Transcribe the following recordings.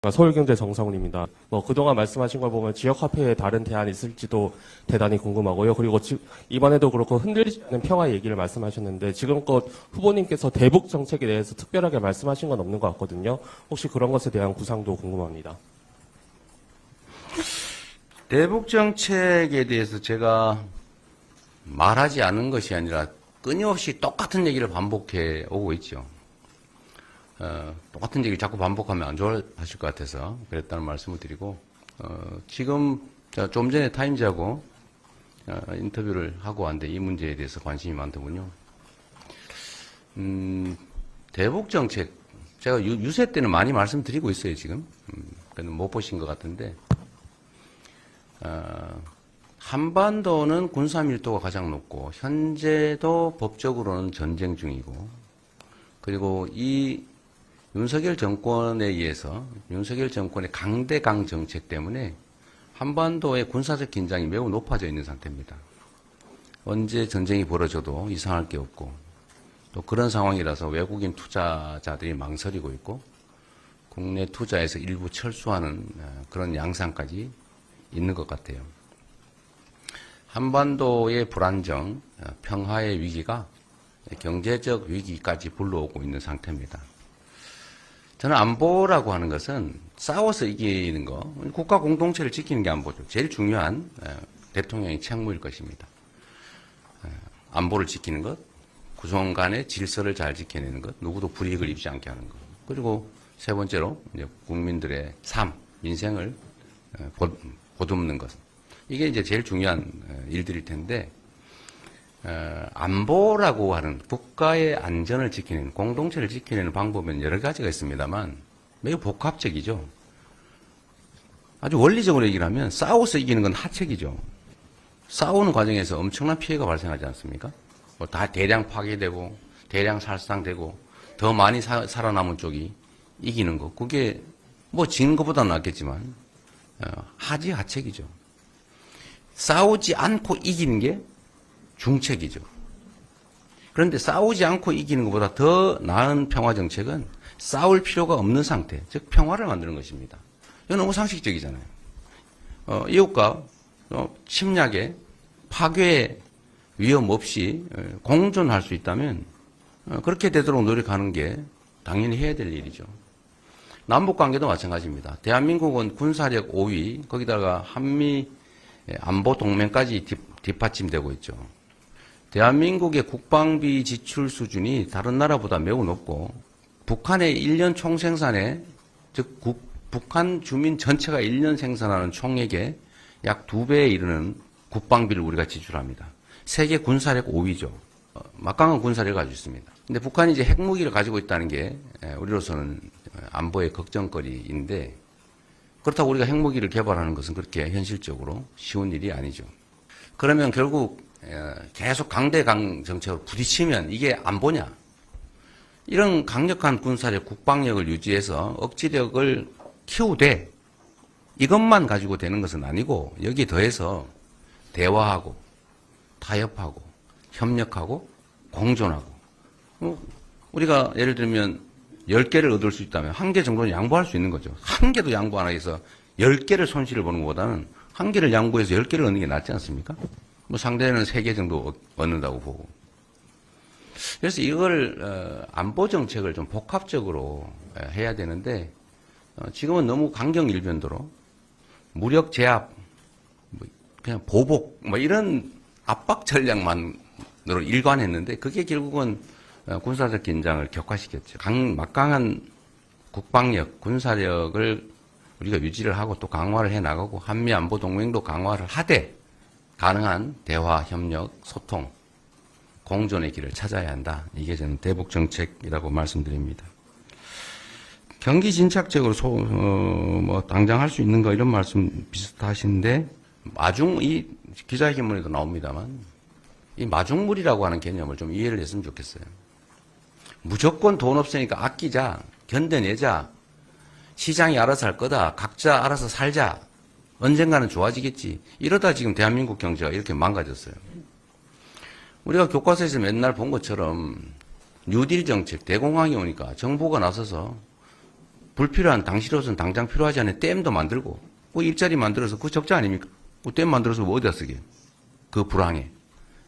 서울경제 정성훈입니다. 그동안 말씀하신 걸 보면 지역 화폐에 다른 대안이 있을지도 대단히 궁금하고요. 그리고 이번에도 그렇고 흔들리지 않는 평화 얘기를 말씀하셨는데 지금껏 후보님께서 대북 정책에 대해서 특별하게 말씀하신 건 없는 것 같거든요. 혹시 그런 것에 대한 구상도 궁금합니다. 대북 정책에 대해서 제가 말하지 않은 것이 아니라 끊임없이 똑같은 얘기를 반복해 오고 있죠. 똑같은 얘기를 자꾸 반복하면 안 좋아하실 것 같아서 그랬다는 말씀을 드리고, 지금 좀 전에 타임즈하고 인터뷰를 하고 왔는데 이 문제에 대해서 관심이 많더군요. 대북 정책, 제가 유세 때는 많이 말씀드리고 있어요, 지금. 그래도 못 보신 것 같은데, 한반도는 군사 밀도가 가장 높고, 현재도 법적으로는 전쟁 중이고, 그리고 이 윤석열 정권에 의해서 윤석열 정권의 강대강 정책 때문에 한반도의 군사적 긴장이 매우 높아져 있는 상태입니다. 언제 전쟁이 벌어져도 이상할 게 없고, 또 그런 상황이라서 외국인 투자자들이 망설이고 있고, 국내 투자에서 일부 철수하는 그런 양상까지 있는 것 같아요. 한반도의 불안정, 평화의 위기가 경제적 위기까지 불러오고 있는 상태입니다. 저는 안보라고 하는 것은 싸워서 이기는 거, 국가 공동체를 지키는 게 안보죠. 제일 중요한 대통령의 책무일 것입니다. 안보를 지키는 것, 구성 간의 질서를 잘 지켜내는 것, 누구도 불이익을 입지 않게 하는 것, 그리고 세 번째로 이제 국민들의 삶, 민생을 보듬는 것. 이게 이제 제일 중요한 일들일 텐데, 안보라고 하는 국가의 안전을 지키는, 공동체를 지키는 방법은 여러 가지가 있습니다만 매우 복합적이죠. 아주 원리적으로 얘기를 하면 싸워서 이기는 건 하책이죠. 싸우는 과정에서 엄청난 피해가 발생하지 않습니까? 다 대량 파괴되고 대량 살상되고 더 많이 살아남은 쪽이 이기는 거, 그게 지는 것보다는 낫겠지만 하책이죠. 싸우지 않고 이기는 게 중책이죠. 그런데 싸우지 않고 이기는 것보다 더 나은 평화 정책은 싸울 필요가 없는 상태, 즉 평화를 만드는 것입니다. 이건 너무 상식적이잖아요. 이웃과 침략에 파괴 위험 없이 공존할 수 있다면 그렇게 되도록 노력하는 게 당연히 해야 될 일이죠. 남북관계도 마찬가지입니다. 대한민국은 군사력 5위, 거기다가 한미 안보 동맹까지 뒷받침되고 있죠. 대한민국의 국방비 지출 수준이 다른 나라보다 매우 높고, 북한의 1년 총생산에, 즉 북한 주민 전체가 1년 생산하는 총액의 약 2배에 이르는 국방비를 우리가 지출합니다. 세계 군사력 5위죠. 막강한 군사력을 가지고 있습니다. 근데 북한이 이제 핵무기를 가지고 있다는 게 우리로서는 안보의 걱정거리인데, 그렇다고 우리가 핵무기를 개발하는 것은 그렇게 현실적으로 쉬운 일이 아니죠. 그러면 결국 계속 강대강 정책으로 부딪히면 이게 안보냐? 이런 강력한 군사력, 국방력을 유지해서 억지력을 키우되 이것만 가지고 되는 것은 아니고, 여기에 더해서 대화하고 타협하고 협력하고 공존하고, 우리가 예를 들면 10개를 얻을 수 있다면 1개 정도는 양보할 수 있는 거죠. 1개도 양보 안 해서 10개를 손실을 보는 것보다는 1개를 양보해서 10개를 얻는 게 낫지 않습니까? 상대는 3개 정도 얻는다고 보고. 그래서 이걸 안보 정책을 좀 복합적으로 해야 되는데, 지금은 너무 강경일변도로 무력 제압, 그냥 보복, 이런 압박 전략만으로 일관했는데, 그게 결국은 군사적 긴장을 격화시켰죠. 막강한 국방력, 군사력을 우리가 유지를 하고 또 강화를 해 나가고, 한미 안보 동맹도 강화를 하되 가능한 대화, 협력, 소통, 공존의 길을 찾아야 한다. 이게 저는 대북 정책이라고 말씀드립니다. 경기 진착적으로 당장 할 수 있는 거, 이런 말씀 비슷하신데, 이 기자회견문에도 나옵니다만, 이 마중물이라고 하는 개념을 좀 이해를 했으면 좋겠어요. 무조건 돈 없으니까 아끼자, 견뎌내자, 시장이 알아서 할 거다, 각자 알아서 살자, 언젠가는 좋아지겠지. 이러다 지금 대한민국 경제가 이렇게 망가졌어요. 우리가 교과서에서 맨날 본 것처럼 뉴딜 정책, 대공황이 오니까 정부가 나서서 불필요한 당시로서는 당장 필요하지 않은 댐도 만들고 그 일자리 만들어서 그 적자 아닙니까? 그 댐 만들어서 뭐 어디다 쓰게? 그 불황에.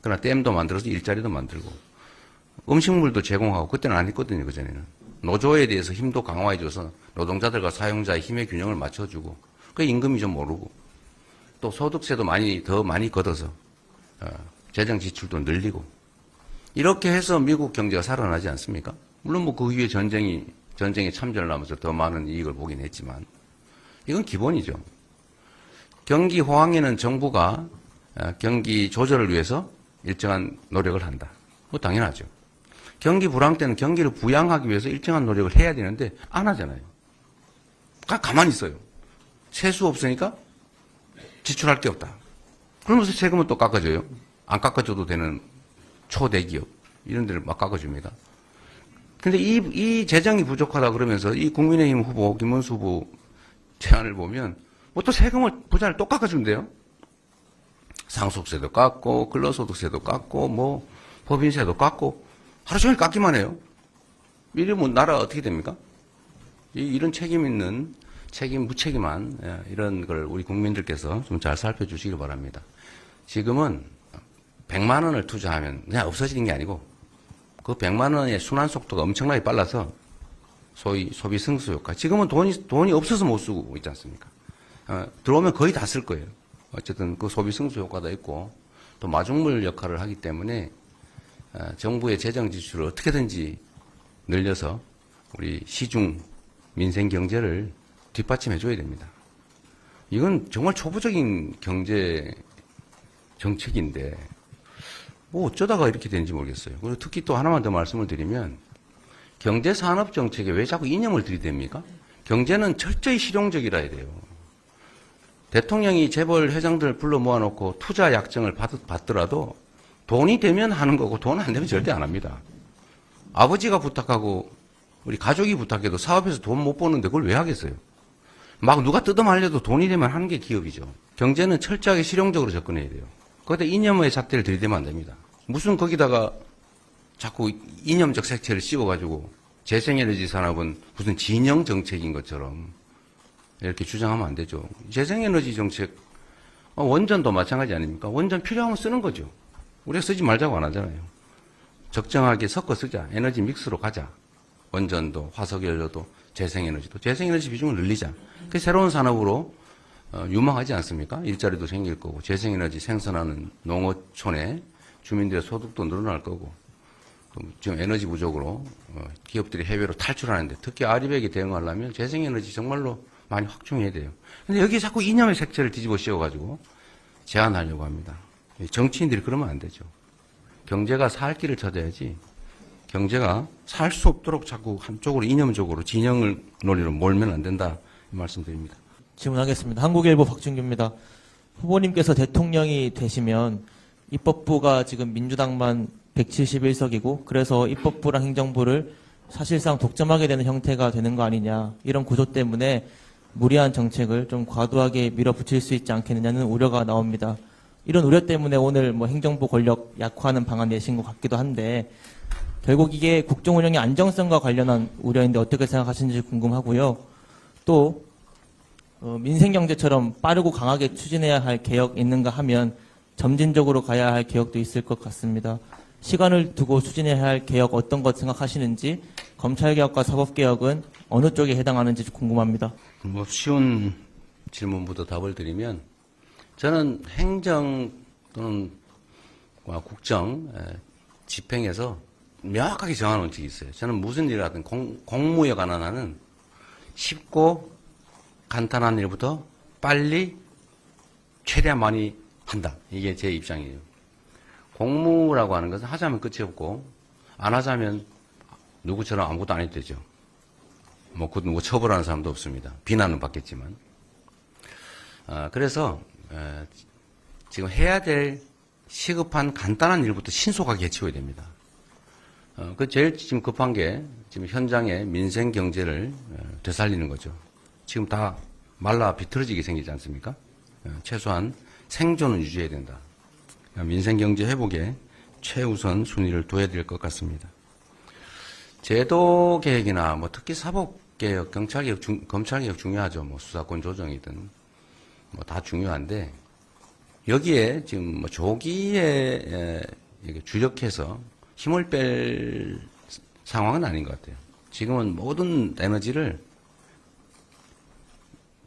그러나 댐도 만들어서 일자리도 만들고 음식물도 제공하고 그때는 안 했거든요. 그전에는. 노조에 대해서 힘도 강화해줘서 노동자들과 사용자의 힘의 균형을 맞춰주고 그 임금이 좀 오르고 또 소득세도 더 많이 걷어서 재정 지출도 늘리고 이렇게 해서 미국 경제가 살아나지 않습니까? 물론 뭐 그 이후에 전쟁에 참전을 하면서 더 많은 이익을 보긴 했지만 이건 기본이죠. 경기 호황에는 정부가 경기 조절을 위해서 일정한 노력을 한다. 뭐 당연하죠. 경기 불황 때는 경기를 부양하기 위해서 일정한 노력을 해야 되는데 안 하잖아요. 가만히 있어요. 세수 없으니까 지출할 게 없다. 그러면서 세금은 또 깎아줘요. 안 깎아줘도 되는 초대기업 이런 데를 막 깎아줍니다. 근데 이 재정이 부족하다 그러면서 이 국민의힘 후보 김문수 후보 제안을 보면 뭐 또 세금을 부자를 또 깎아준대요. 상속세도 깎고 근로소득세도 깎고 뭐 법인세도 깎고 하루 종일 깎기만 해요. 이러면 나라 어떻게 됩니까? 이런 무책임한 이런 걸 우리 국민들께서 좀 잘 살펴주시기 바랍니다. 지금은 100만 원을 투자하면 그냥 없어지는 게 아니고 그 100만 원의 순환 속도가 엄청나게 빨라서 소위 소비 승수 효과. 지금은 돈이 없어서 못 쓰고 있지 않습니까? 들어오면 거의 다 쓸 거예요. 어쨌든 그 소비 승수 효과도 있고 또 마중물 역할을 하기 때문에 정부의 재정 지출을 어떻게든지 늘려서 우리 시중 민생 경제를 뒷받침해 줘야 됩니다. 이건 정말 초보적인 경제 정책인데 뭐 어쩌다가 이렇게 되는지 모르겠어요. 그리고 특히 또 하나만 더 말씀을 드리면 경제산업정책에 왜 자꾸 이념을 들이댑니까? 경제는 철저히 실용적이라 해야 돼요. 대통령이 재벌 회장들 불러 모아놓고 투자 약정을 받더라도 돈이 되면 하는 거고 돈 안 되면 절대 안 합니다. 아버지가 부탁하고 우리 가족이 부탁해도 사업에서 돈 못 버는데 그걸 왜 하겠어요? 막 누가 뜯어말려도 돈이 되면 하는 게 기업이죠. 경제는 철저하게 실용적으로 접근해야 돼요. 거기다 이념의 잣대를 들이대면 안 됩니다. 무슨 거기다가 자꾸 이념적 색채를 씌워가지고 재생에너지 산업은 무슨 진영 정책인 것처럼 이렇게 주장하면 안 되죠. 재생에너지 정책, 원전도 마찬가지 아닙니까? 원전 필요하면 쓰는 거죠. 우리가 쓰지 말자고 안 하잖아요. 적정하게 섞어 쓰자. 에너지 믹스로 가자. 원전도, 화석연료도, 재생에너지도. 재생에너지 비중을 늘리자. 그 새로운 산업으로 유망하지 않습니까? 일자리도 생길 거고, 재생에너지 생산하는 농어촌에 주민들의 소득도 늘어날 거고, 지금 에너지 부족으로 기업들이 해외로 탈출하는데 특히 아리백에 대응하려면 재생에너지 정말로 많이 확충해야 돼요. 근데 여기에 자꾸 이념의 색채를 뒤집어 씌워가지고 제안하려고 합니다. 정치인들이 그러면 안 되죠. 경제가 살 길을 찾아야지 경제가 살 수 없도록 자꾸 한쪽으로 이념적으로 진영을 논리로 몰면 안 된다 이 말씀드립니다. 질문하겠습니다. 한국일보 박준규입니다. 후보님께서 대통령이 되시면 입법부가 지금 민주당만 171석이고 그래서 입법부랑 행정부를 사실상 독점하게 되는 형태가 되는 거 아니냐 이런 구조 때문에 무리한 정책을 좀 과도하게 밀어붙일 수 있지 않겠느냐는 우려가 나옵니다. 이런 우려 때문에 오늘 뭐 행정부 권력 약화하는 방안 내신 것 같기도 한데 결국 이게 국정 운영의 안정성과 관련한 우려인데 어떻게 생각하시는지 궁금하고요. 또 민생 경제처럼 빠르고 강하게 추진해야 할 개혁 있는가 하면 점진적으로 가야 할 개혁도 있을 것 같습니다. 시간을 두고 추진해야 할 개혁 어떤 것 생각하시는지 검찰개혁과 사법개혁은 어느 쪽에 해당하는지 궁금합니다. 뭐 쉬운 질문부터 답을 드리면 저는 행정 또는 국정 집행에서 명확하게 정한 원칙이 있어요. 저는 무슨 일을 하든 공무에 관한 한은 쉽고 간단한 일부터 빨리 최대한 많이 한다. 이게 제 입장이에요. 공무라고 하는 것은 하자면 끝이 없고 안 하자면 누구처럼 아무것도 안 해도 되죠. 뭐 누구 처벌하는 사람도 없습니다. 비난은 받겠지만. 그래서 지금 해야 될 시급한 간단한 일부터 신속하게 해치워야 됩니다. 그 제일 지금 급한 게 지금 현장의 민생 경제를 되살리는 거죠. 지금 다 말라 비틀어지게 생기지 않습니까? 최소한 생존은 유지해야 된다. 민생 경제 회복에 최우선 순위를 둬야 될 것 같습니다. 제도 개혁이나 뭐 특히 사법 개혁, 경찰 개혁, 검찰 개혁 중요하죠. 뭐 수사권 조정이든 뭐 다 중요한데 여기에 지금 뭐 조기에 이렇게 주력해서 힘을 뺄 상황은 아닌 것 같아요. 지금은 모든 에너지를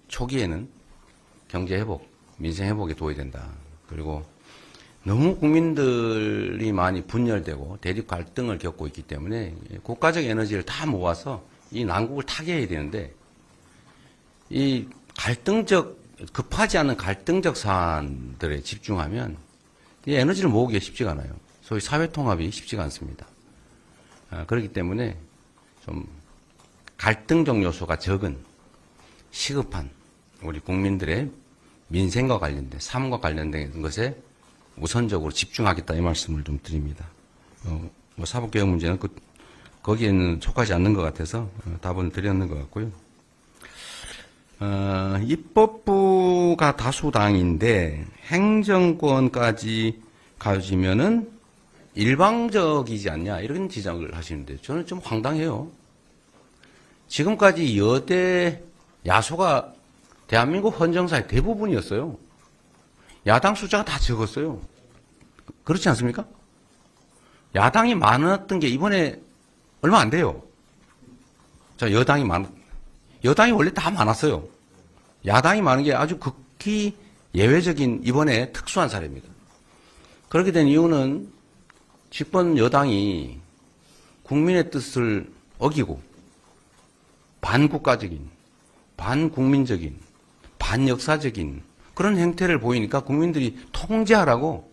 초기에는 경제 회복, 민생 회복에 도와야 된다. 그리고 너무 국민들이 많이 분열되고 대립 갈등을 겪고 있기 때문에 국가적 에너지를 다 모아서 이 난국을 타개해야 되는데 이 급하지 않은 갈등적 사안들에 집중하면 이 에너지를 모으기가 쉽지가 않아요. 소위 사회 통합이 쉽지가 않습니다. 그렇기 때문에 좀 갈등적 요소가 적은 시급한 우리 국민들의 민생과 관련된 삶과 관련된 것에 우선적으로 집중하겠다 이 말씀을 좀 드립니다. 뭐 사법개혁 문제는 거기에는 속하지 않는 것 같아서 답을 드렸는 것 같고요. 입법부가 다수당인데 행정권까지 가지면은 일방적이지 않냐 이런 지적을 하시는데 저는 좀 황당해요. 지금까지 여대 야소가 대한민국 헌정사의 대부분이었어요. 야당 숫자가 다 적었어요. 그렇지 않습니까? 야당이 많았던 게 이번에 얼마 안 돼요. 자, 여당이 원래 다 많았어요. 야당이 많은 게 아주 극히 예외적인 이번에 특수한 사례입니다. 그렇게 된 이유는 집권 여당이 국민의 뜻을 어기고 반국가적인, 반국민적인, 반역사적인 그런 행태를 보이니까 국민들이 통제하라고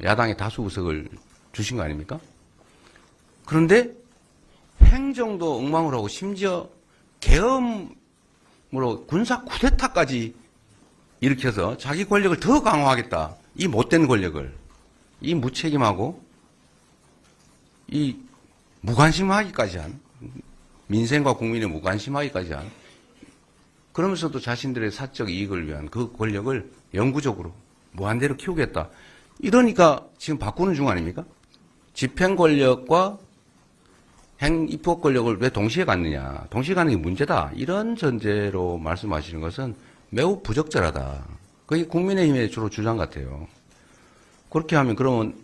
야당의 다수 의석을 주신 거 아닙니까? 그런데 행정도 엉망을 하고 심지어 계엄으로 군사 쿠데타까지 일으켜서 자기 권력을 더 강화하겠다. 이 못된 권력을, 이 무책임하고 이 무관심하기까지 한, 민생과 국민의 무관심하기까지 한, 그러면서도 자신들의 사적 이익을 위한 그 권력을 영구적으로 무한대로 키우겠다. 이러니까 지금 바꾸는 중 아닙니까? 집행 권력과 입법 권력을 왜 동시에 갖느냐. 동시에 가는 게 문제다. 이런 전제로 말씀하시는 것은 매우 부적절하다. 그게 국민의힘의 주로 주장 같아요. 그렇게 하면 그러면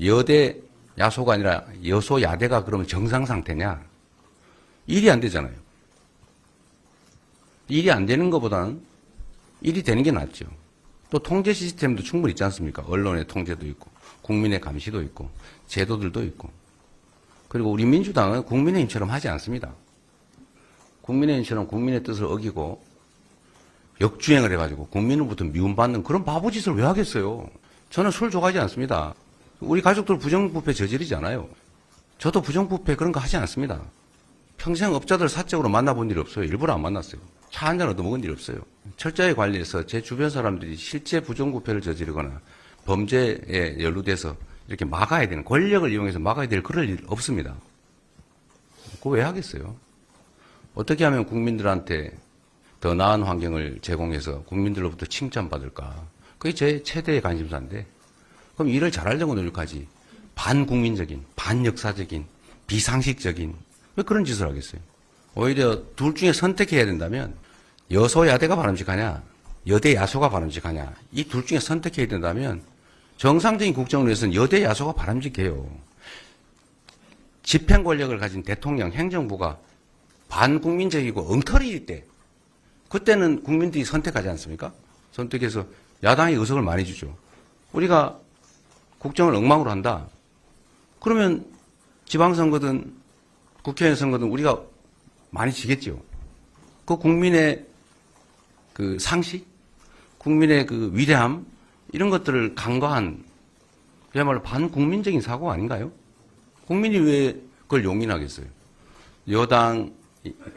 여대 야소가 아니라 여소 야대가 그러면 정상 상태냐? 일이 안 되잖아요. 일이 안 되는 것보다는 일이 되는 게 낫죠. 또 통제 시스템도 충분히 있지 않습니까? 언론의 통제도 있고 국민의 감시도 있고 제도들도 있고. 그리고 우리 민주당은 국민의힘처럼 하지 않습니다. 국민의힘처럼 국민의 뜻을 어기고 역주행을 해가지고 국민으로부터 미움받는 그런 바보짓을 왜 하겠어요? 저는 술 좋아하지 않습니다. 우리 가족들 부정부패 저지르지 않아요. 저도 부정부패 그런 거 하지 않습니다. 평생 업자들 사적으로 만나본 일이 없어요. 일부러 안 만났어요. 차 한잔 얻어먹은 일이 없어요. 철저히 관리해서 제 주변 사람들이 실제 부정부패를 저지르거나 범죄에 연루돼서 이렇게 막아야 되는, 권력을 이용해서 막아야 될 그럴 일 없습니다. 그거 왜 하겠어요? 어떻게 하면 국민들한테 더 나은 환경을 제공해서 국민들로부터 칭찬받을까? 그게 제 최대의 관심사인데, 그럼 일을 잘하려고 노력하지. 반국민적인, 반역사적인, 비상식적인, 왜 그런 짓을 하겠어요? 오히려 둘 중에 선택해야 된다면, 여소야대가 바람직하냐, 여대 야소가 바람직하냐, 이 둘 중에 선택해야 된다면, 정상적인 국정을 위해서는 여대 야소가 바람직해요. 집행 권력을 가진 대통령, 행정부가 반국민적이고 엉터리일 때, 그때는 국민들이 선택하지 않습니까? 선택해서 야당이 의석을 많이 주죠. 우리가 국정을 엉망으로 한다. 그러면 지방선거든 국회의원 선거든 우리가 많이 지겠죠. 그 국민의 그 상식, 국민의 그 위대함, 이런 것들을 간과한 그야말로 반국민적인 사고 아닌가요? 국민이 왜 그걸 용인하겠어요? 여당,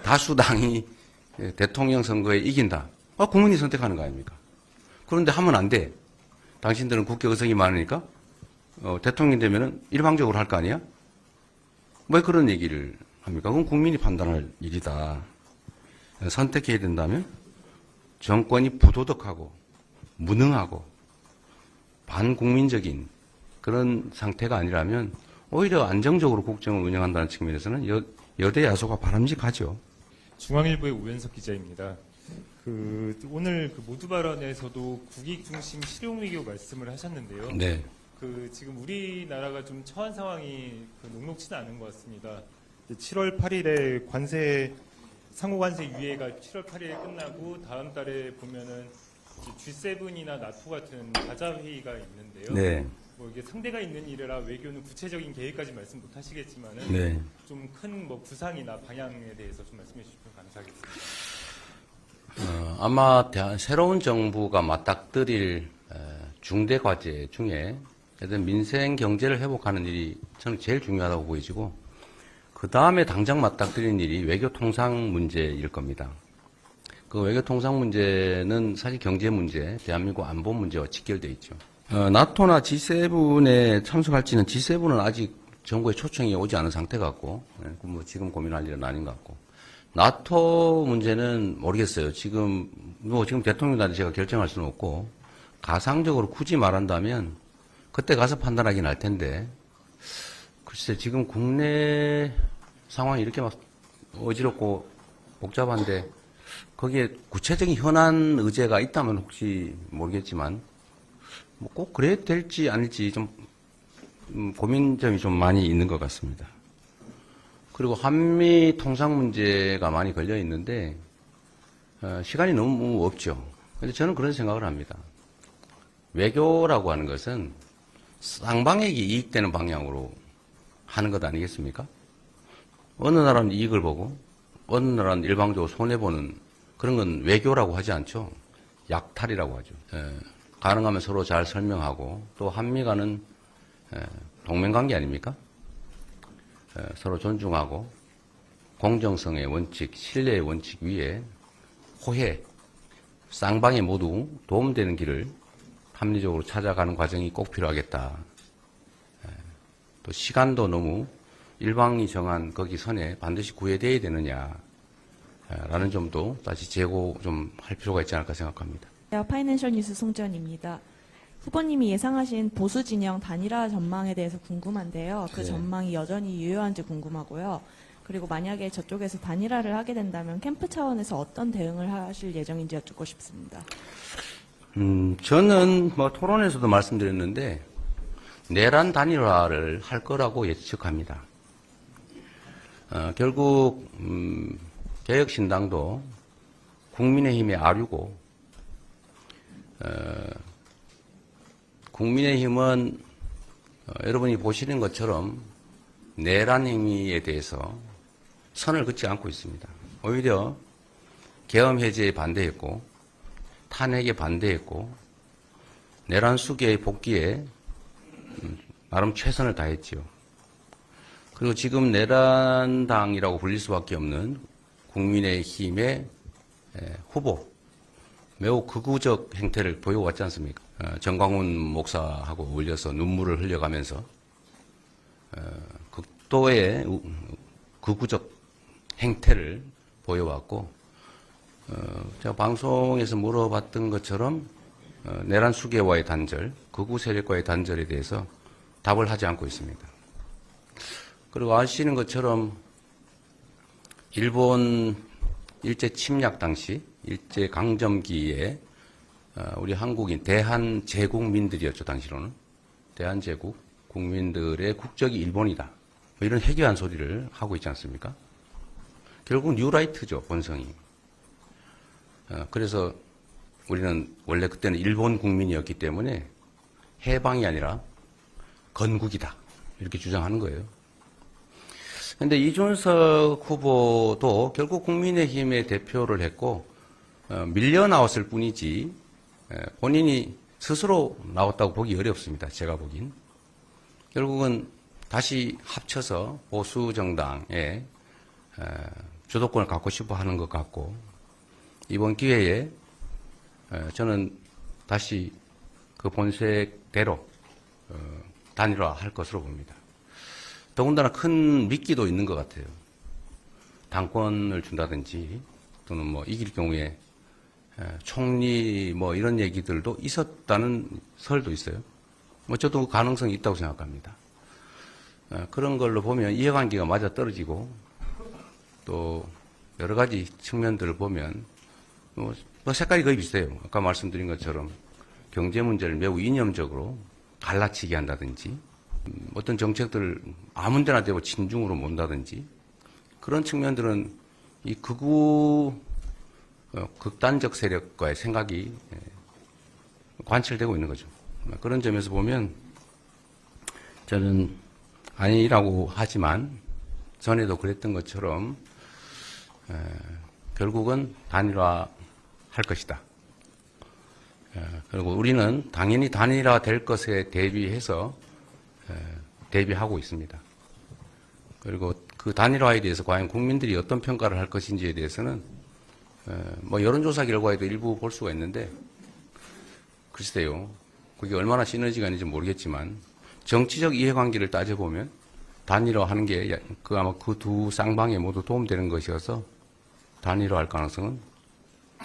다수당이 대통령 선거에 이긴다. 국민이 선택하는 거 아닙니까? 그런데 하면 안 돼. 당신들은 국회 의석이 많으니까 대통령이 되면은 일방적으로 할 거 아니야? 왜 그런 얘기를 합니까? 그건 국민이 판단할 일이다. 선택해야 된다면 정권이 부도덕하고 무능하고 반국민적인 그런 상태가 아니라면 오히려 안정적으로 국정을 운영한다는 측면에서는 여대 야소가 바람직하죠. 중앙일보의 오현석 기자입니다. 오늘 모두 발언에서도 국익 중심 실용 외교 말씀을 하셨는데요. 네. 지금 우리나라가 좀 처한 상황이 녹록치는 않은 것 같습니다. 7월 8일에 상호 관세 유예가 7월 8일에 끝나고 다음 달에 보면은 G7이나 나토 같은 다자 회의가 있는데요. 네. 이게 상대가 있는 일이라 외교는 구체적인 계획까지 말씀 못 하시겠지만은 네. 좀 큰 구상이나 방향에 대해서 좀 말씀해 주시면 감사하겠습니다. 아마 새로운 정부가 맞닥뜨릴 중대 과제 중에 민생 경제를 회복하는 일이 저는 제일 중요하다고 보이지고 그 다음에 당장 맞닥뜨리는 일이 외교 통상 문제일 겁니다. 그 외교 통상 문제는 사실 경제 문제, 대한민국 안보 문제와 직결되어 있죠. 나토나 G7에 참석할지는 G7은 아직 정부의 초청이 오지 않은 상태 같고, 지금 고민할 일은 아닌 것 같고, 나토 문제는 모르겠어요. 지금 대통령단이 제가 결정할 수는 없고, 가상적으로 굳이 말한다면, 그때 가서 판단하긴 할 텐데, 글쎄, 지금 국내 상황이 이렇게 막 어지럽고 복잡한데, 거기에 구체적인 현안 의제가 있다면 혹시 모르겠지만, 꼭 그래야 될지 아닐지 좀 고민점이 좀 많이 있는 것 같습니다. 그리고 한미 통상 문제가 많이 걸려 있는데 시간이 너무 없죠. 그런데 저는 그런 생각을 합니다. 외교라고 하는 것은 쌍방에게 이익되는 방향으로 하는 것 아니겠습니까? 어느 나라는 이익을 보고 어느 나라는 일방적으로 손해보는 그런 건 외교라고 하지 않죠. 약탈이라고 하죠. 가능하면 서로 잘 설명하고 또 한미 간은 동맹관계 아닙니까? 서로 존중하고 공정성의 원칙, 신뢰의 원칙 위에 호혜, 쌍방에 모두 도움되는 길을 합리적으로 찾아가는 과정이 꼭 필요하겠다. 또 시간도 너무 일방이 정한 거기 선에 반드시 구애되어야 되느냐라는 점도 다시 재고 좀 할 필요가 있지 않을까 생각합니다. 파이낸셜 뉴스 송지연입니다. 후보님이 예상하신 보수 진영 단일화 전망에 대해서 궁금한데요. 그 네. 전망이 여전히 유효한지 궁금하고요. 그리고 만약에 저쪽에서 단일화를 하게 된다면 캠프 차원에서 어떤 대응을 하실 예정인지 여쭙고 싶습니다. 저는 토론에서도 말씀드렸는데 내란 단일화를 할 거라고 예측합니다. 결국 개혁신당도 국민의힘의 아류고 국민의힘은 여러분이 보시는 것처럼 내란 행위에 대해서 선을 긋지 않고 있습니다. 오히려 계엄 해제에 반대했고 탄핵에 반대했고 내란 수계의 복귀에 나름 최선을 다했지요. 그리고 지금 내란당이라고 불릴 수밖에 없는 국민의힘의 후보 매우 극우적 행태를 보여왔지 않습니까? 정광훈 목사하고 어울려서 눈물을 흘려가면서 극도의 극우적 행태를 보여왔고 제가 방송에서 물어봤던 것처럼 내란 수계와의 단절, 극우 세력과의 단절에 대해서 답을 하지 않고 있습니다. 그리고 아시는 것처럼 일본 일제 침략 당시 일제 강점기에 우리 한국인 대한제국민들이었죠. 당시로는 대한제국 국민들의 국적이 일본이다. 이런 해괴한 소리를 하고 있지 않습니까? 결국 뉴라이트죠. 본성이. 그래서 우리는 원래 그때는 일본 국민이었기 때문에 해방이 아니라 건국이다. 이렇게 주장하는 거예요. 그런데 이준석 후보도 결국 국민의힘의 대표를 했고 밀려 나왔을 뿐이지 본인이 스스로 나왔다고 보기 어렵습니다. 제가 보긴. 결국은 다시 합쳐서 보수 정당의 주도권을 갖고 싶어 하는 것 같고 이번 기회에 저는 다시 그 본색대로 단일화할 것으로 봅니다. 더군다나 큰 미끼도 있는 것 같아요. 당권을 준다든지 또는 이길 경우에 총리 이런 얘기들도 있었다는 설도 있어요. 저도 그 가능성이 있다고 생각합니다. 그런 걸로 보면 이해관계가 맞아 떨어지고 또 여러 가지 측면들을 보면 뭐 색깔이 거의 비슷해요. 아까 말씀드린 것처럼 경제 문제를 매우 이념적으로 갈라치기 한다든지 어떤 정책들을 아무 데나 대고 친중으로 mon다든지 그런 측면들은 이 극우 극단적 세력과의 생각이 관철되고 있는 거죠. 그런 점에서 보면 저는 아니라고 하지만 전에도 그랬던 것처럼 결국은 단일화 할 것이다. 그리고 우리는 당연히 단일화 될 것에 대비해서 대비하고 있습니다. 그리고 그 단일화에 대해서 과연 국민들이 어떤 평가를 할 것인지에 대해서는 뭐 여론조사 결과에도 일부 볼 수가 있는데 글쎄요. 그게 얼마나 시너지가 있는지 모르겠지만 정치적 이해관계를 따져보면 단일화하는 게 아마 그 두 쌍방에 모두 도움되는 것이어서 단일화할 가능성은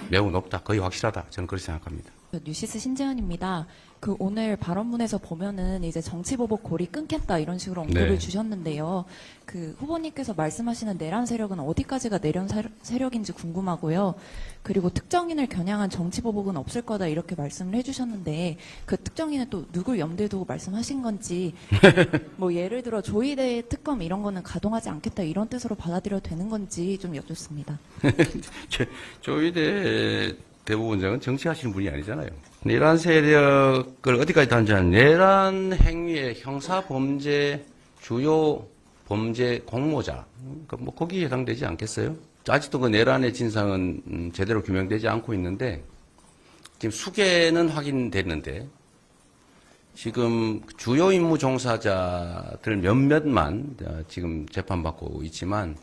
매우 높다. 거의 확실하다. 저는 그렇게 생각합니다. 뉴시스 신재은입니다. 그 오늘 발언문에서 보면은 이제 정치보복 골이 끊겠다 이런 식으로 언급을 네. 주셨는데요. 그 후보님께서 말씀하시는 내란 세력은 어디까지가 내란 세력인지 궁금하고요. 그리고 특정인을 겨냥한 정치보복은 없을 거다 이렇게 말씀을 해주셨는데 그 특정인은 또 누굴 염두에 두고 말씀하신 건지 뭐 예를 들어 조이대 특검 이런 거는 가동하지 않겠다 이런 뜻으로 받아들여도 되는 건지 좀 여쭙습니다. 조희대 대법원장은 정치하시는 분이 아니잖아요. 내란 세력을 어디까지 단죄하는 내란 행위의 형사범죄 주요 범죄 공모자, 그러니까 뭐 거기에 해당되지 않겠어요? 아직도 그 내란의 진상은 제대로 규명되지 않고 있는데 지금 수개는 확인됐는데 지금 주요 임무 종사자들 몇몇만 지금 재판받고 있지만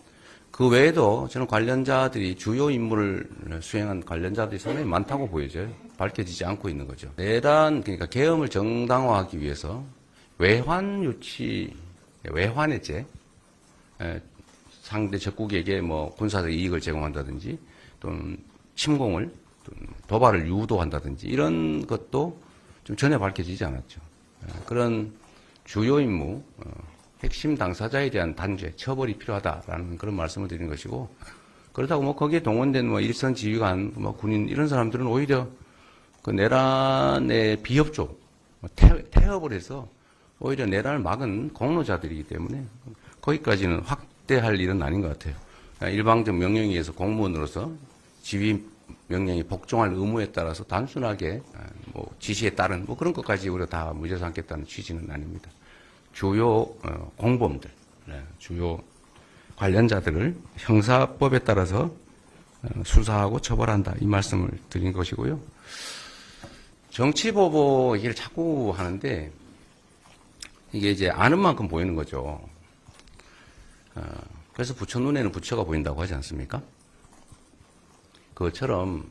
그 외에도 저는 관련자들이 주요 임무를 수행한 관련자들이 상당히 많다고 보여져요. 밝혀지지 않고 있는 거죠. 내란, 그러니까 계엄을 정당화하기 위해서 외환유치, 외환해제, 상대 적국에게 뭐 군사적 이익을 제공한다든지 또는 침공을, 도발을 유도한다든지 이런 것도 좀 전혀 밝혀지지 않았죠. 그런 주요 임무, 핵심 당사자에 대한 단죄, 처벌이 필요하다라는 그런 말씀을 드리는 것이고, 그렇다고 뭐 거기에 동원된 뭐 일선 지휘관, 뭐 군인 이런 사람들은 오히려 그 내란의 비협조, 태업을 해서 오히려 내란을 막은 공로자들이기 때문에 거기까지는 확대할 일은 아닌 것 같아요. 일방적 명령에 의해서 공무원으로서 지휘 명령이 복종할 의무에 따라서 단순하게 뭐 지시에 따른 뭐 그런 것까지 우리가 다 무죄 삼겠다는 취지는 아닙니다. 주요 공범들, 주요 관련자들을 형사법에 따라서 수사하고 처벌한다 이 말씀을 드린 것이고요. 정치보복 얘기를 자꾸 하는데 이게 이제 아는 만큼 보이는 거죠. 그래서 부처 눈에는 부처가 보인다고 하지 않습니까? 그것처럼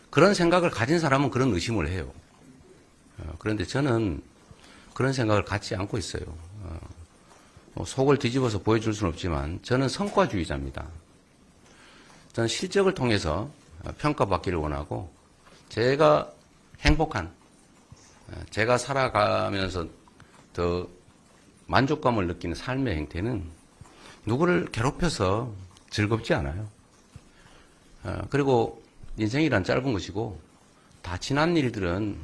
그런 생각을 가진 사람은 그런 의심을 해요. 그런데 저는 그런 생각을 갖지 않고 있어요. 속을 뒤집어서 보여줄 수는 없지만 저는 성과주의자입니다. 저는 실적을 통해서 평가받기를 원하고 제가 행복한, 제가 살아가면서 더 만족감을 느끼는 삶의 행태는 누구를 괴롭혀서 즐겁지 않아요. 그리고 인생이란 짧은 것이고 다 지난 일들은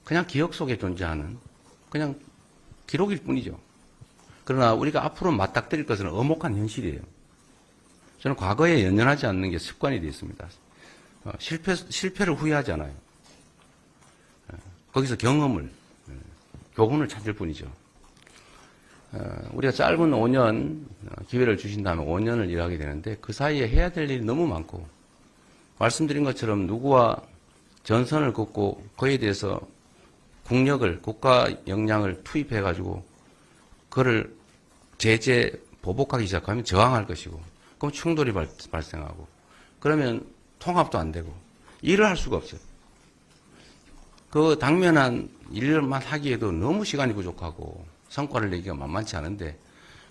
그냥 기억 속에 존재하는 그냥 기록일 뿐이죠. 그러나 우리가 앞으로 맞닥뜨릴 것은 엄혹한 현실이에요. 저는 과거에 연연하지 않는 게 습관이 되어 있습니다. 실패를 후회하지 않아요. 거기서 경험을, 교훈을 찾을 뿐이죠. 우리가 짧은 5년 기회를 주신다면 5년을 일하게 되는데 그 사이에 해야 될 일이 너무 많고 말씀드린 것처럼 누구와 전선을 긋고 그에 대해서 국력을, 국가 역량을 투입해가지고 그거를 보복하기 시작하면 저항할 것이고 그럼 충돌이 발생하고 그러면 통합도 안 되고 일을 할 수가 없어요. 그 당면한 일만 하기에도 너무 시간이 부족하고 성과를 내기가 만만치 않은데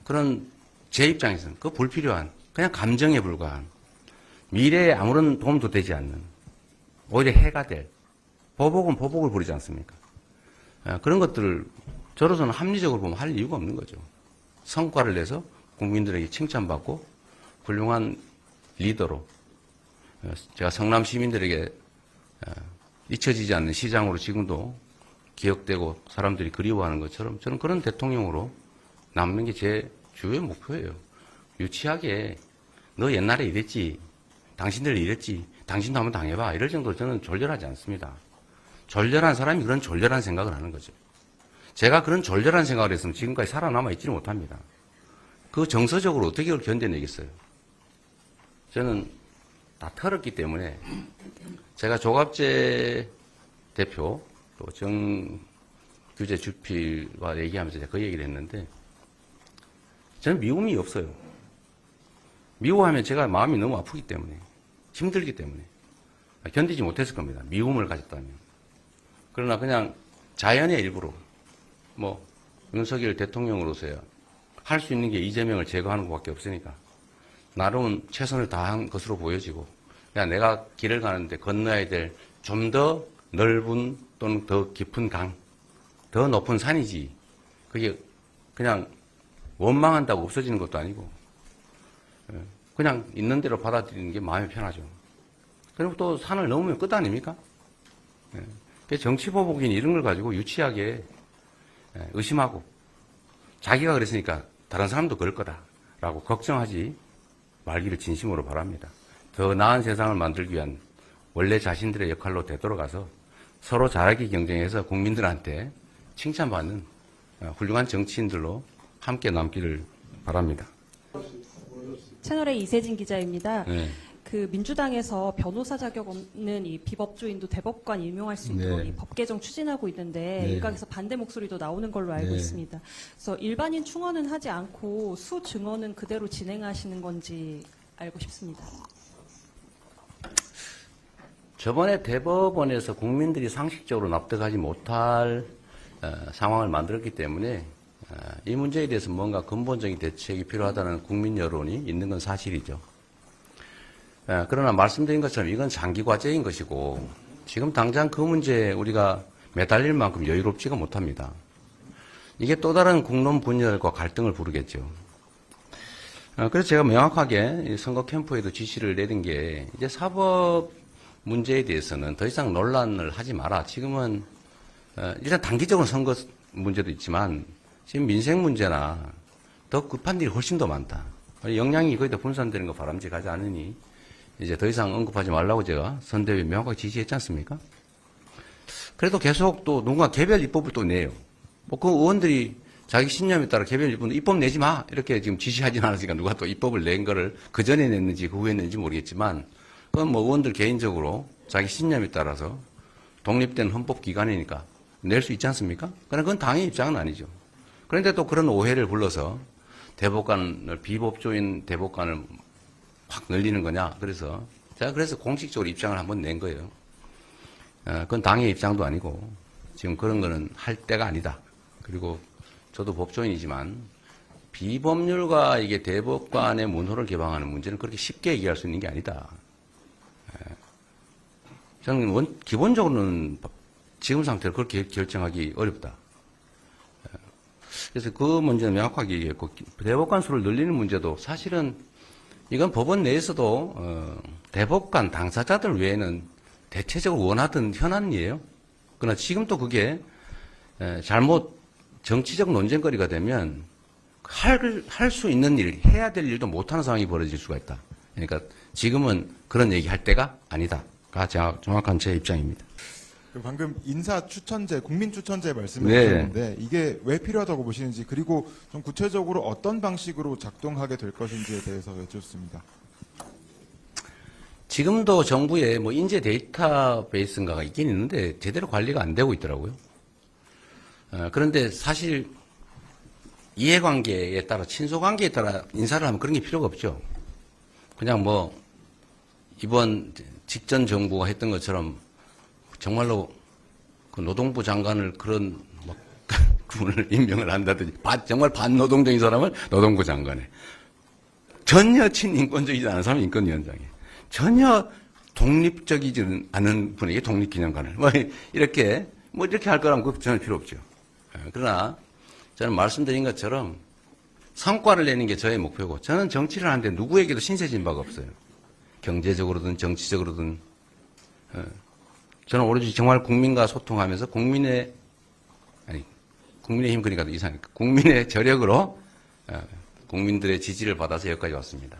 그런 제 입장에서는 그 불필요한 그냥 감정에 불과한 미래에 아무런 도움도 되지 않는 오히려 해가 될 보복은 보복을 부리지 않습니까? 그런 것들을 저로서는 합리적으로 보면 할 이유가 없는 거죠. 성과를 내서 국민들에게 칭찬받고 훌륭한 리더로 제가 성남 시민들에게 잊혀지지 않는 시장으로 지금도 기억되고 사람들이 그리워하는 것처럼 저는 그런 대통령으로 남는 게 제 주요 목표예요. 유치하게 너 옛날에 이랬지, 당신들 이랬지, 당신도 한번 당해봐 이럴 정도로 저는 졸렬하지 않습니다. 졸렬한 사람이 그런 졸렬한 생각을 하는 거죠. 제가 그런 졸렬한 생각을 했으면 지금까지 살아남아 있지를 못합니다. 그 정서적으로 어떻게 그걸 견뎌내겠어요? 저는 다 털었기 때문에 제가 조갑재 대표 또 정규재 주필과 얘기하면서 제가 그 얘기를 했는데 저는 미움이 없어요. 미워하면 제가 마음이 너무 아프기 때문에 힘들기 때문에 견디지 못했을 겁니다. 미움을 가졌다면. 그러나 그냥 자연의 일부로 뭐 윤석열 대통령으로서야 할 수 있는 게 이재명을 제거하는 것밖에 없으니까 나름 최선을 다한 것으로 보여지고 그냥 내가 길을 가는데 건너야 될 좀 더 넓은 또는 더 깊은 강, 더 높은 산이지 그게 그냥 원망한다고 없어지는 것도 아니고 그냥 있는 대로 받아들이는 게 마음이 편하죠. 그리고 또 산을 넘으면 끝 아닙니까? 정치보복인 이런 걸 가지고 유치하게 의심하고 자기가 그랬으니까 다른 사람도 그럴 거다라고 걱정하지 말기를 진심으로 바랍니다. 더 나은 세상을 만들기 위한 원래 자신들의 역할로 되돌아가서 서로 잘하기 경쟁해서 국민들한테 칭찬받는 훌륭한 정치인들로 함께 남기를 바랍니다. 채널의 이세진 기자입니다. 네. 그 민주당에서 변호사 자격 없는 이 비법조인도 대법관 임용할 수 있도록 네. 이 법 개정 추진하고 있는데 네. 일각에서 반대 목소리도 나오는 걸로 알고 네. 있습니다. 그래서 일반인 충원은 하지 않고 수 증언은 그대로 진행하시는 건지 알고 싶습니다. 저번에 대법원에서 국민들이 상식적으로 납득하지 못할 상황을 만들었기 때문에 이 문제에 대해서 뭔가 근본적인 대책이 필요하다는 국민 여론이 있는 건 사실이죠. 그러나 말씀드린 것처럼 이건 장기 과제인 것이고 지금 당장 그 문제에 우리가 매달릴 만큼 여유롭지가 못합니다. 이게 또 다른 국론 분열과 갈등을 부르겠죠. 그래서 제가 명확하게 선거 캠프에도 지시를 내린 게 이제 사법 문제에 대해서는 더 이상 논란을 하지 마라. 지금은 일단 단기적으로 선거 문제도 있지만 지금 민생 문제나 더 급한 일이 훨씬 더 많다. 역량이 거의 다 분산되는 거 바람직하지 않으니 이제 더 이상 언급하지 말라고 제가 선대위에 명확하게 지시했지 않습니까? 그래도 계속 또 누군가 개별 입법을 또 내요. 뭐 그 의원들이 자기 신념에 따라 개별 입법 내지 마 이렇게 지금 지시하진 않았으니까 누가 또 입법을 낸 거를 그 전에 냈는지 그 후에 냈는지 모르겠지만 그건 뭐 의원들 개인적으로 자기 신념에 따라서 독립된 헌법기관이니까 낼 수 있지 않습니까? 그러나 그건 당의 입장은 아니죠. 그런데 또 그런 오해를 불러서 대법관을 비법조인 대법관을 확 늘리는 거냐. 그래서 제가 그래서 공식적으로 입장을 한번 낸 거예요. 그건 당의 입장도 아니고 지금 그런 거는 할 때가 아니다. 그리고 저도 법조인이지만 비법률과 이게 대법관의 문호를 개방하는 문제는 그렇게 쉽게 얘기할 수 있는 게 아니다. 저는 기본적으로는 지금 상태로 그렇게 결정하기 어렵다. 그래서 그 문제는 명확하게 얘기했고 대법관 수를 늘리는 문제도 사실은 이건 법원 내에서도 대법관 당사자들 외에는 대체적으로 원하던 현안이에요. 그러나 지금 또 그게 잘못 정치적 논쟁거리가 되면 할 수 있는 일, 해야 될 일도 못하는 상황이 벌어질 수가 있다. 그러니까 지금은 그런 얘기할 때가 아니다가 정확한 제 입장입니다. 방금 인사 추천제, 국민 추천제 말씀해 주셨는데 이게 왜 필요하다고 보시는지 그리고 좀 구체적으로 어떤 방식으로 작동하게 될 것인지에 대해서 여쭙습니다. 지금도 정부에 뭐 인재 데이터베이스인가가 있긴 있는데 제대로 관리가 안 되고 있더라고요. 그런데 사실 이해관계에 따라 친소관계에 따라 인사를 하면 그런 게 필요가 없죠. 그냥 뭐 이번 직전 정부가 했던 것처럼 정말로 그 노동부 장관을 그런 뭐 분을 임명을 한다든지 정말 반노동적인 사람을 노동부 장관에 전혀 친인권적이지 않은 사람은 인권위원장에 전혀 독립적이지 않은 분에게 독립기념관을 뭐 이렇게 할 거라면 그 전혀 필요 없죠. 그러나 저는 말씀드린 것처럼 성과를 내는 게 저의 목표고 저는 정치를 하는데 누구에게도 신세진 바가 없어요. 경제적으로든 정치적으로든 저는 오로지 정말 국민과 소통하면서 국민의 힘 그러니까 이상하니까 국민의 저력으로 국민들의 지지를 받아서 여기까지 왔습니다.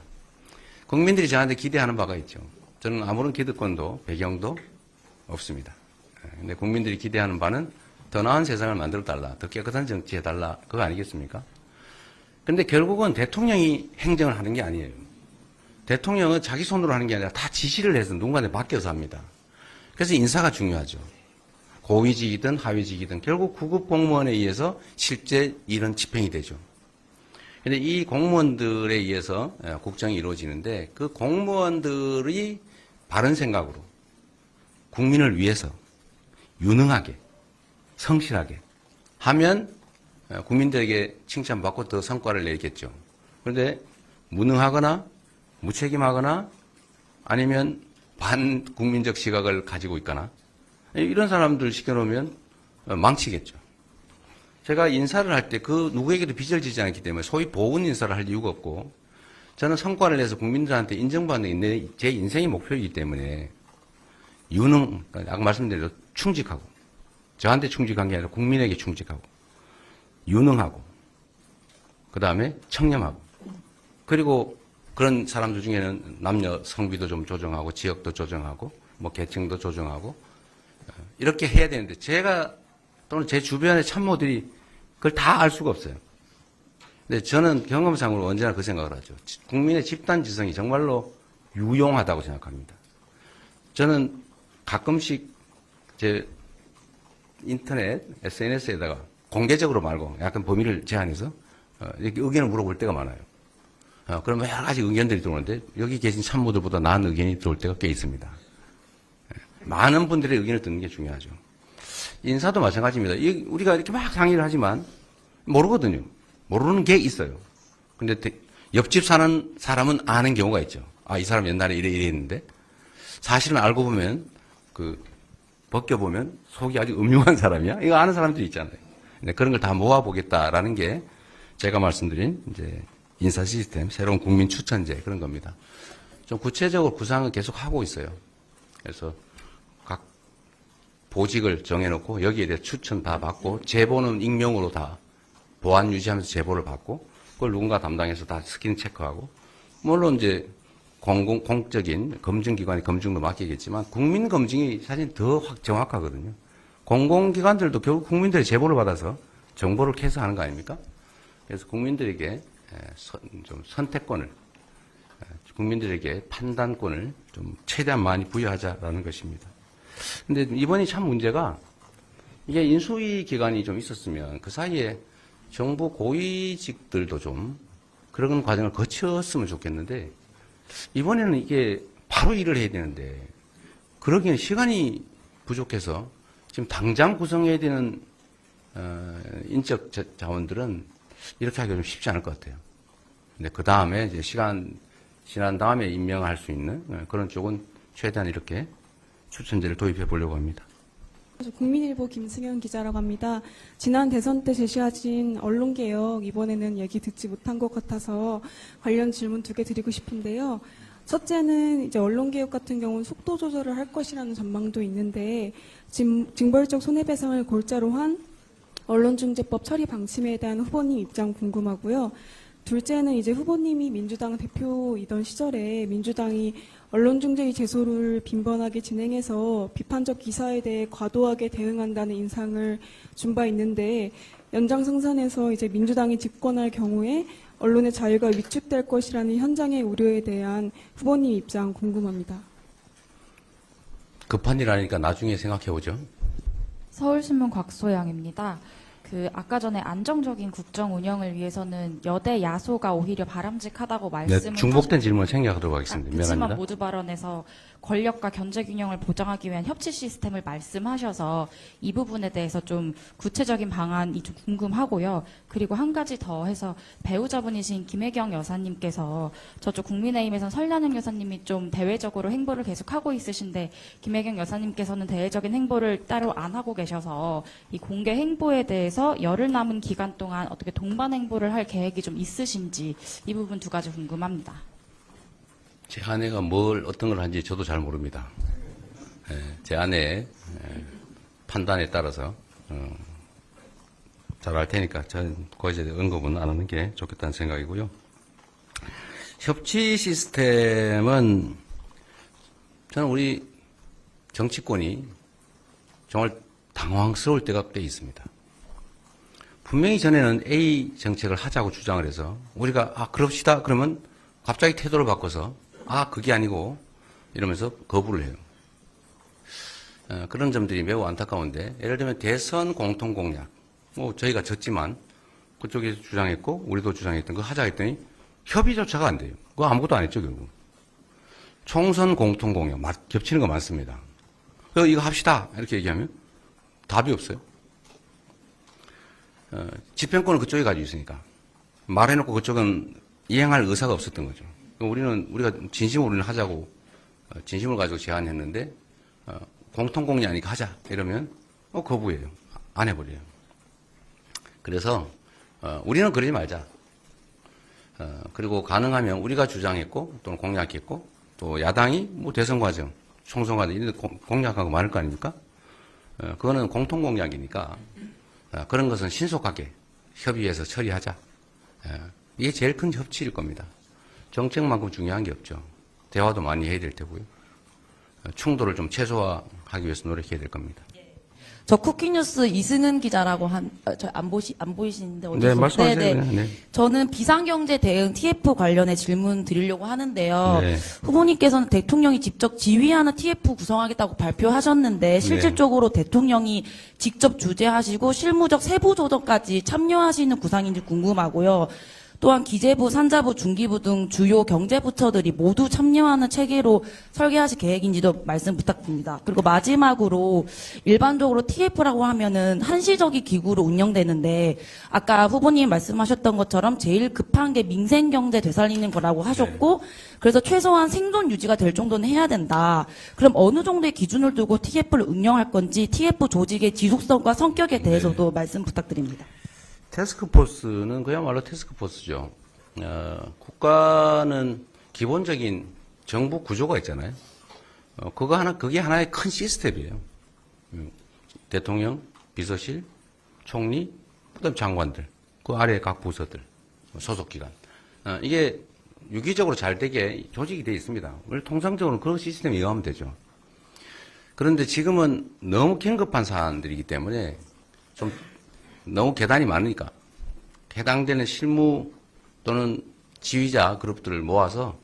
국민들이 저한테 기대하는 바가 있죠. 저는 아무런 기득권도 배경도 없습니다. 근데 국민들이 기대하는 바는 더 나은 세상을 만들어달라, 더 깨끗한 정치해달라, 그거 아니겠습니까? 근데 결국은 대통령이 행정을 하는 게 아니에요. 대통령은 자기 손으로 하는 게 아니라 다 지시를 해서 누군가한테 맡겨서 합니다. 그래서 인사가 중요하죠. 고위직이든 하위직이든 결국 구급 공무원에 의해서 실제 일은 집행이 되죠. 근데 이 공무원들에 의해서 국정이 이루어지는데 그 공무원들이 바른 생각으로 국민을 위해서 유능하게 성실하게 하면 국민들에게 칭찬받고 더 성과를 내겠죠. 그런데 무능하거나 무책임하거나 아니면 반국민적 시각을 가지고 있거나 이런 사람들 시켜놓으면 망치겠죠. 제가 인사를 할 때 그 누구에게도 빚을 지지 않기 때문에 소위 보훈 인사를 할 이유가 없고 저는 성과를 내서 국민들한테 인정받는 게 제 인생의 목표이기 때문에 아까 말씀드린 대로 충직하고 저한테 충직한 게 아니라 국민에게 충직하고 유능하고 그 다음에 청렴하고 그리고 그런 사람들 중에는 남녀 성비도 좀 조정하고 지역도 조정하고 뭐 계층도 조정하고 이렇게 해야 되는데 제가 또는 제 주변의 참모들이 그걸 다 알 수가 없어요. 근데 저는 경험상으로 언제나 그 생각을 하죠. 국민의 집단지성이 정말로 유용하다고 생각합니다. 저는 가끔씩 제 인터넷, SNS에다가 공개적으로 말고 약간 범위를 제한해서 이렇게 의견을 물어볼 때가 많아요. 그러면 여러 가지 의견들이 들어오는데 여기 계신 참모들보다 나은 의견이 들어올 때가 꽤 있습니다. 많은 분들의 의견을 듣는 게 중요하죠. 인사도 마찬가지입니다. 우리가 이렇게 막 상의를 하지만 모르거든요. 모르는 게 있어요. 근데 옆집 사는 사람은 아는 경우가 있죠. 아, 이 사람 옛날에 이래 했는데 사실은 알고 보면 벗겨보면 속이 아주 음흉한 사람이야? 이거 아는 사람들이 있잖아요. 근데 그런 걸 다 모아보겠다라는 게 제가 말씀드린 이제 인사 시스템, 새로운 국민 추천제 그런 겁니다. 좀 구체적으로 구상을 계속 하고 있어요. 그래서 각 보직을 정해놓고 여기에 대해 추천 다 받고 제보는 익명으로 다 보안 유지하면서 제보를 받고 그걸 누군가 담당해서 다 스크린 체크하고 물론 이제 공적인 검증기관이 검증도 맡기겠지만 국민 검증이 사실 더 정확하거든요. 공공기관들도 결국 국민들의 제보를 받아서 정보를 캐서 하는 거 아닙니까? 그래서 국민들에게 좀 선택권을, 국민들에게 판단권을 좀 최대한 많이 부여하자라는 것입니다. 근데 이번이 참 문제가 이게 인수위 기간이 좀 있었으면 그 사이에 정부 고위직들도 좀 그런 과정을 거쳤으면 좋겠는데 이번에는 이게 바로 일을 해야 되는데 그러기에는 시간이 부족해서 지금 당장 구성해야 되는 인적 자원들은 이렇게 하기가 좀 쉽지 않을 것 같아요. 근데 그 다음에 이제 시간 지난 다음에 임명할 수 있는 그런 쪽은 최대한 이렇게 추천제를 도입해 보려고 합니다. 국민일보 김승현 기자라고 합니다. 지난 대선 때 제시하신 언론개혁 이번에는 얘기 듣지 못한 것 같아서 관련 질문 2개 드리고 싶은데요. 첫째는 이제 언론개혁 같은 경우는 속도 조절을 할 것이라는 전망도 있는데 징벌적 손해배상을 골자로 한 언론중재법 처리 방침에 대한 후보님 입장 궁금하고요. 둘째는 이제 후보님이 민주당 대표이던 시절에 민주당이 언론중재위 제소를 빈번하게 진행해서 비판적 기사에 대해 과도하게 대응한다는 인상을 준 바 있는데 연장생산에서 이제 민주당이 집권할 경우에 언론의 자유가 위축될 것이라는 현장의 우려에 대한 후보님 입장 궁금합니다. 급한 일 아니니까 나중에 생각해보죠. 서울신문 곽소영입니다. 아까 전에 안정적인 국정 운영을 위해서는 여대 야소가 오히려 바람직하다고 말씀을 중복된 질문 생략하도록 하겠습니다. 그렇지만 미안합니다. 모두 발언에서 권력과 견제 균형을 보장하기 위한 협치 시스템을 말씀하셔서 이 부분에 대해서 좀 구체적인 방안이 좀 궁금하고요. 그리고 한 가지 더 해서 배우자분이신 김혜경 여사님께서 저쪽 국민의힘에선 설나는 여사님이 좀 대외적으로 행보를 계속하고 있으신데 김혜경 여사님께서는 대외적인 행보를 따로 안 하고 계셔서 이 공개 행보에 대해서 하셔서 열흘 남은 기간 동안 어떻게 동반 행보를 할 계획이 좀 있으신지 이 부분 두 가지 궁금합니다. 제 아내가 뭘 어떤 걸 하는지 저도 잘 모릅니다. 제 아내의 판단에 따라서 잘 알 테니까 저는 거기에 대해 언급은 안 하는 게 좋겠다는 생각이고요. 협치 시스템은 저는 우리 정치권이 정말 당황스러울 때가 꽤 있습니다. 분명히 전에는 A 정책을 하자고 주장을 해서 우리가 그럽시다 그러면 갑자기 태도를 바꿔서 그게 아니고 이러면서 거부를 해요. 그런 점들이 매우 안타까운데 예를 들면 대선 공통 공약 저희가 졌지만 그쪽에서 주장했고 우리도 주장했던 거 하자 했더니 협의조차가 안 돼요. 그거 아무것도 안 했죠 결국. 총선 공통 공약 겹치는 거 많습니다. 이거 합시다 이렇게 얘기하면 답이 없어요. 집행권을 그쪽이 가지고 있으니까 말해놓고 그쪽은 이행할 의사가 없었던 거죠. 우리가 진심으로 하자고 진심을 가지고 제안했는데 공통 공약이니까 하자 이러면 거부해요. 안 해버려요. 그래서 우리는 그러지 말자. 그리고 가능하면 우리가 주장했고 또는 공약했고 또 야당이 대선 과정, 총선 과정 이런 데 공약한 거 많을 거 아닙니까? 그거는 공통 공약이니까 그런 것은 신속하게 협의해서 처리하자. 이게 제일 큰 협치일 겁니다. 정책만큼 중요한 게 없죠. 대화도 많이 해야 될 테고요. 충돌을 좀 최소화하기 위해서 노력해야 될 겁니다. 저 쿠키뉴스 이승은 기자라고 안 보이시는데 어디 네, 말씀하세요. 네. 저는 비상경제 대응 TF 관련해 질문 드리려고 하는데요. 네. 후보님께서는 대통령이 직접 지휘하는 TF 구성하겠다고 발표하셨는데 실질적으로 대통령이 직접 주재하시고 실무적 세부 조정까지 참여하시는 구상인지 궁금하고요. 또한 기재부, 산자부, 중기부 등 주요 경제부처들이 모두 참여하는 체계로 설계하실 계획인지도 말씀 부탁드립니다. 그리고 마지막으로 일반적으로 TF라고 하면은 한시적인 기구로 운영되는데 아까 후보님 말씀하셨던 것처럼 제일 급한 게 민생경제 되살리는 거라고 하셨고 그래서 최소한 생존 유지가 될 정도는 해야 된다. 그럼 어느 정도의 기준을 두고 TF를 운영할 건지 TF 조직의 지속성과 성격에 대해서도 말씀 부탁드립니다. 태스크포스는 그야말로 태스크포스죠. 국가는 기본적인 정부 구조가 있잖아요. 그게 하나의 큰 시스템이에요. 대통령, 비서실, 총리, 그다음 장관들, 그 아래 각 부서들, 소속기관. 이게 유기적으로 잘 되게 조직이 되어 있습니다. 원래 통상적으로 그런 시스템에 의하면 되죠. 그런데 지금은 너무 긴급한 사안들이기 때문에 좀 너무 계단이 많으니까 해당되는 실무 또는 지휘자 그룹들을 모아서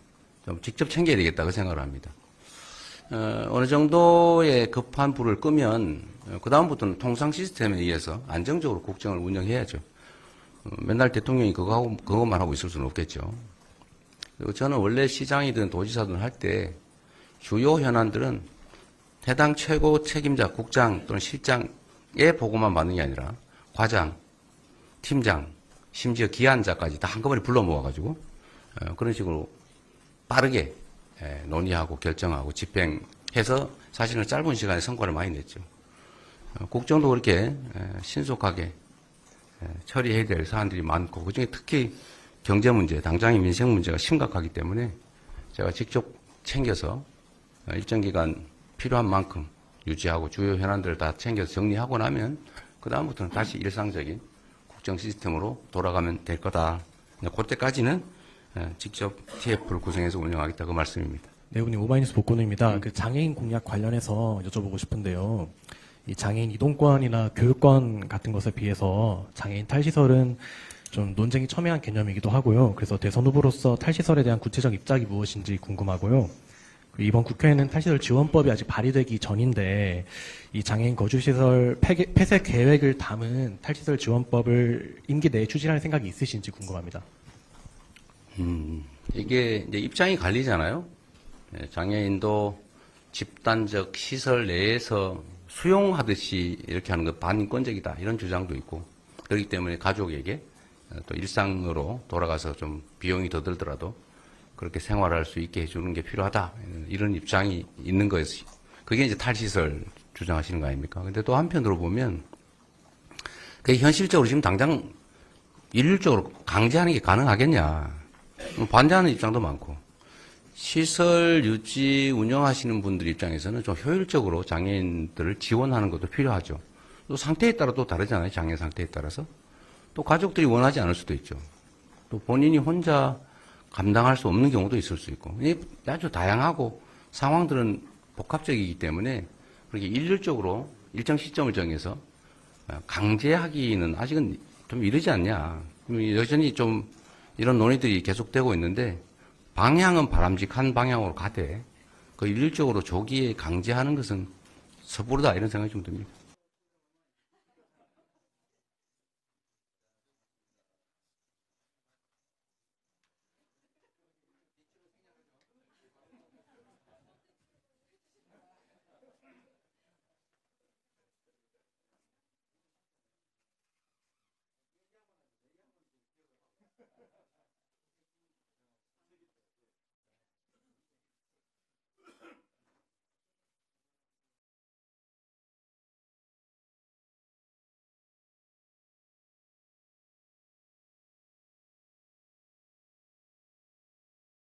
좀 직접 챙겨야 되겠다 그 생각을 합니다. 어느 정도의 급한 불을 끄면 그 다음부터는 통상 시스템에 의해서 안정적으로 국정을 운영해야죠. 맨날 대통령이 그것만 하고 있을 수는 없겠죠. 그리고 저는 원래 시장이든 도지사든 할 때 주요 현안들은 해당 최고 책임자 국장 또는 실장의 보고만 받는 게 아니라 과장, 팀장, 심지어 기한자까지 다 한꺼번에 불러 모아가지고 그런 식으로 빠르게 논의하고 결정하고 집행해서 사실은 짧은 시간에 성과를 많이 냈죠. 국정도 그렇게 신속하게 처리해야 될 사안들이 많고 그중에 특히 경제 문제, 당장의 민생 문제가 심각하기 때문에 제가 직접 챙겨서 일정 기간 필요한 만큼 유지하고 주요 현안들을 다 챙겨서 정리하고 나면 그 다음부터는 다시 일상적인 국정 시스템으로 돌아가면 될 거다. 그때까지는 직접 TF를 구성해서 운영하겠다 그 말씀입니다. 네, 의원님 오마이뉴스 복근우입니다. 그 장애인 공약 관련해서 여쭤보고 싶은데요. 이 장애인 이동권이나 교육권 같은 것에 비해서 장애인 탈시설은 좀 논쟁이 첨예한 개념이기도 하고요. 그래서 대선 후보로서 탈시설에 대한 구체적 입장이 무엇인지 궁금하고요. 이번 국회에는 탈시설 지원법이 아직 발의되기 전인데 이 장애인 거주시설 폐쇄 계획을 담은 탈시설 지원법을 임기 내에 추진할 생각이 있으신지 궁금합니다. 이게 이제 입장이 갈리잖아요. 장애인도 집단적 시설 내에서 수용하듯이 이렇게 하는 거 반인권적이다 이런 주장도 있고 그렇기 때문에 가족에게 또 일상으로 돌아가서 좀 비용이 더 들더라도 그렇게 생활할 수 있게 해주는 게 필요하다. 이런 입장이 있는 거였어요. 그게 이제 탈시설 주장하시는 거 아닙니까? 근데 또 한편으로 보면 그게 현실적으로 지금 당장 일률적으로 강제하는 게 가능하겠냐. 반대하는 입장도 많고. 시설 유지 운영하시는 분들 입장에서는 좀 효율적으로 장애인들을 지원하는 것도 필요하죠. 또 상태에 따라 또 다르잖아요. 장애 상태에 따라서. 또 가족들이 원하지 않을 수도 있죠. 또 본인이 혼자 감당할 수 없는 경우도 있을 수 있고. 아주 다양하고 상황들은 복합적이기 때문에 그렇게 일률적으로 일정 시점을 정해서 강제하기는 아직은 좀 이르지 않냐. 여전히 좀 이런 논의들이 계속되고 있는데 방향은 바람직한 방향으로 가되 그 일률적으로 조기에 강제하는 것은 섣부르다 이런 생각이 좀 듭니다.